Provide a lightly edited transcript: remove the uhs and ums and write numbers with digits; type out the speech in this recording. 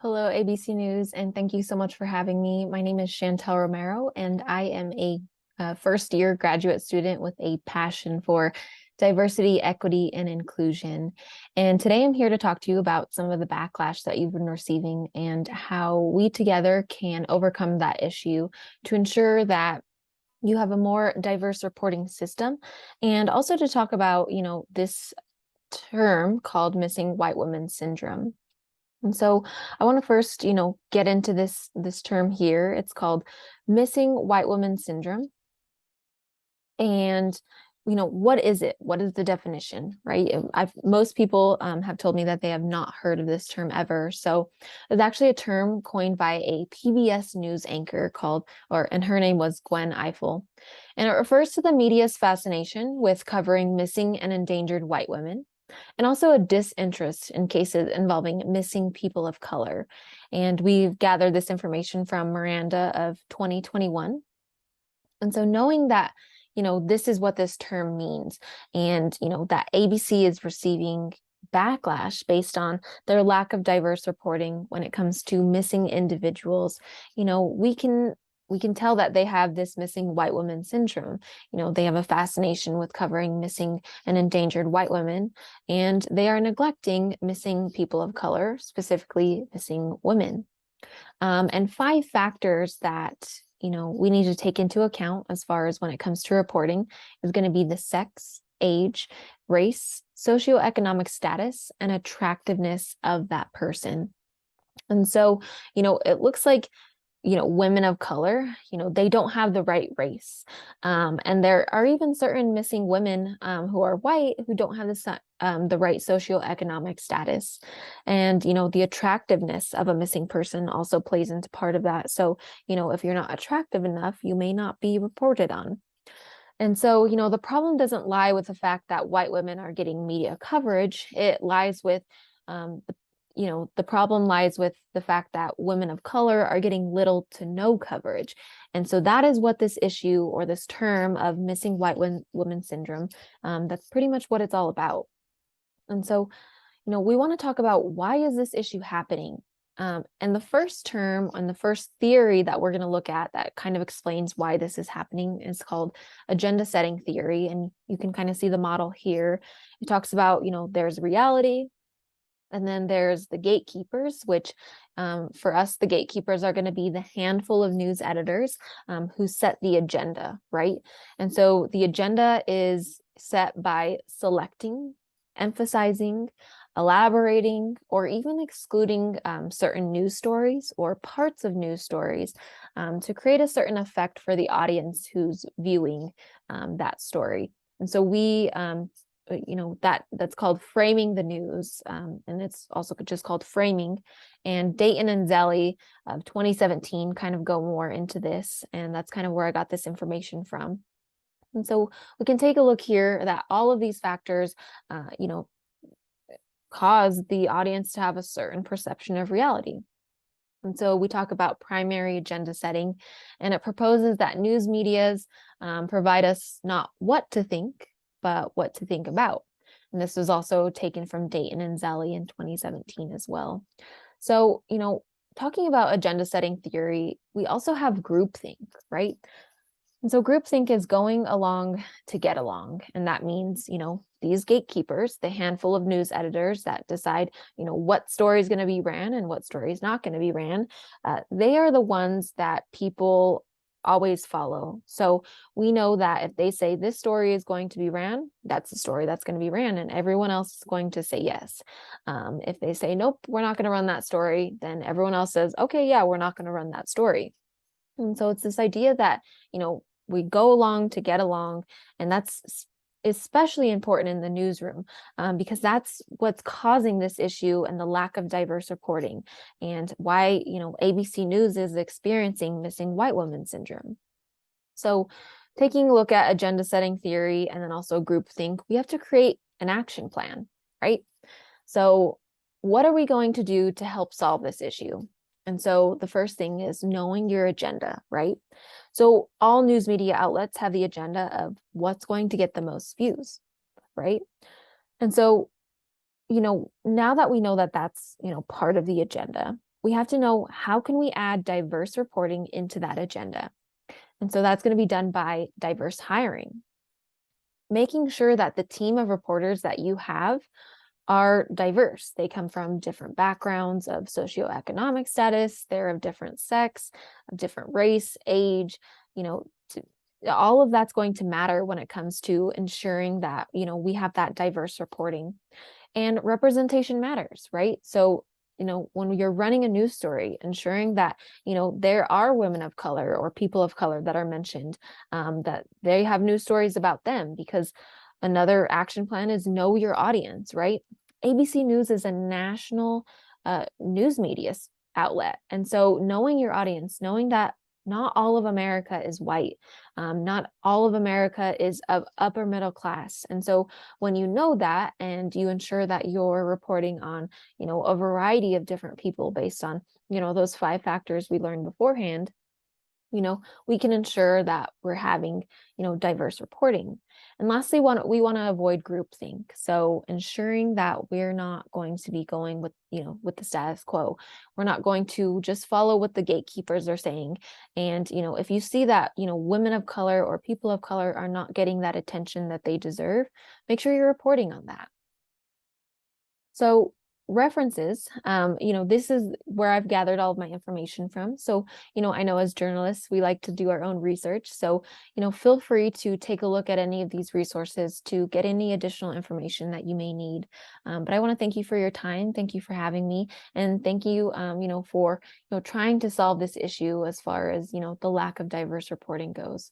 Hello, ABC News, and thank you so much for having me. My name is Chantel Romero, and I am a first-year graduate student with a passion for diversity, equity, and inclusion. And today I'm here to talk to you about some of the backlash that you've been receiving and how we together can overcome that issue to ensure that you have a more diverse reporting system, and also to talk about, this term called missing white woman syndrome. And so I want to first, get into this term here. It's called missing white woman syndrome. And what is it? What is the definition, right? Most people have told me that they have not heard of this term ever. So it's actually a term coined by a PBS news anchor and her name was Gwen Ifill. And it refers to the media's fascination with covering missing and endangered white women, and also a disinterest in cases involving missing people of color. And we've gathered this information from Miranda of 2021. And so knowing that, this is what this term means, and, that ABC is receiving backlash based on their lack of diverse reporting when it comes to missing individuals, we can tell that they have this missing white woman syndrome. They have a fascination with covering missing and endangered white women, and they are neglecting missing people of color, specifically missing women. And 5 factors that we need to take into account as far as when it comes to reporting is going to be the sex, age, race, socioeconomic status, and attractiveness of that person. And so, it looks like women of color, they don't have the right race. And there are even certain missing women who are white who don't have the right socioeconomic status. And, the attractiveness of a missing person also plays into part of that. So, if you're not attractive enough, you may not be reported on. And so, the problem doesn't lie with the fact that white women are getting media coverage. It lies with the problem lies with the fact that women of color are getting little to no coverage. And so that is what this issue, or this term of missing white woman syndrome, that's pretty much what it's all about. And so, we want to talk about, why is this issue happening? And the first term and the first theory that we're going to look at that kind of explains why this is happening is called agenda setting theory. And you can kind of see the model here. It talks about, there's reality, and then there's the gatekeepers, which for us, the gatekeepers are going to be the handful of news editors who set the agenda, right? And so the agenda is set by selecting, emphasizing, elaborating, or even excluding certain news stories or parts of news stories to create a certain effect for the audience who's viewing that story. And so that's called framing the news, and it's also just called framing. And Dayton and Zelli of 2017 kind of go more into this, and that's kind of where I got this information from. And so we can take a look here that all of these factors cause the audience to have a certain perception of reality. And so we talk about primary agenda setting, and it proposes that news medias provide us not what to think, but what to think about. And this was also taken from Dayton and Zelli in 2017 as well. So, talking about agenda setting theory, we also have groupthink, right? And so groupthink is going along to get along. And that means, these gatekeepers, the handful of news editors that decide, what story is going to be ran and what story is not going to be ran, they are the ones that people always follow. So we know that if they say this story is going to be ran, that's the story that's going to be ran, and everyone else is going to say yes. If they say, nope, we're not going to run that story, then everyone else says, okay, yeah, we're not going to run that story. And so it's this idea that, we go along to get along, and that's especially important in the newsroom because that's what's causing this issue and the lack of diverse reporting, and why ABC News is experiencing missing white woman syndrome. So taking a look at agenda setting theory and then also groupthink, we have to create an action plan, right? So what are we going to do to help solve this issue? And so the first thing is knowing your agenda, right? So all news media outlets have the agenda of what's going to get the most views, right? And so, now that we know that that's, part of the agenda, we have to know, how can we add diverse reporting into that agenda? And so that's going to be done by diverse hiring, making sure that the team of reporters that you have are diverse. They come from different backgrounds of socioeconomic status, they're of different sex, of different race, age, you know, all of that's going to matter when it comes to ensuring that, we have that diverse reporting. And representation matters, right? So, when you're running a news story, ensuring that, there are women of color or people of color that are mentioned, that they have news stories about them, because another action plan is know your audience, right? ABC News is a national news media outlet. And so knowing your audience, knowing that not all of America is white, not all of America is of upper middle class. And so when you know that and you ensure that you're reporting on, a variety of different people based on, those 5 factors we learned beforehand, we can ensure that we're having, diverse reporting. And lastly, we want to avoid groupthink. So ensuring that we're not going to be going with, with the status quo. We're not going to just follow what the gatekeepers are saying. And, if you see that, women of color or people of color are not getting that attention that they deserve, make sure you're reporting on that. So references, this is where I've gathered all of my information from. So, I know as journalists, we like to do our own research. So, feel free to take a look at any of these resources to get any additional information that you may need. But I want to thank you for your time. Thank you for having me. And thank you, for, trying to solve this issue as far as, the lack of diverse reporting goes.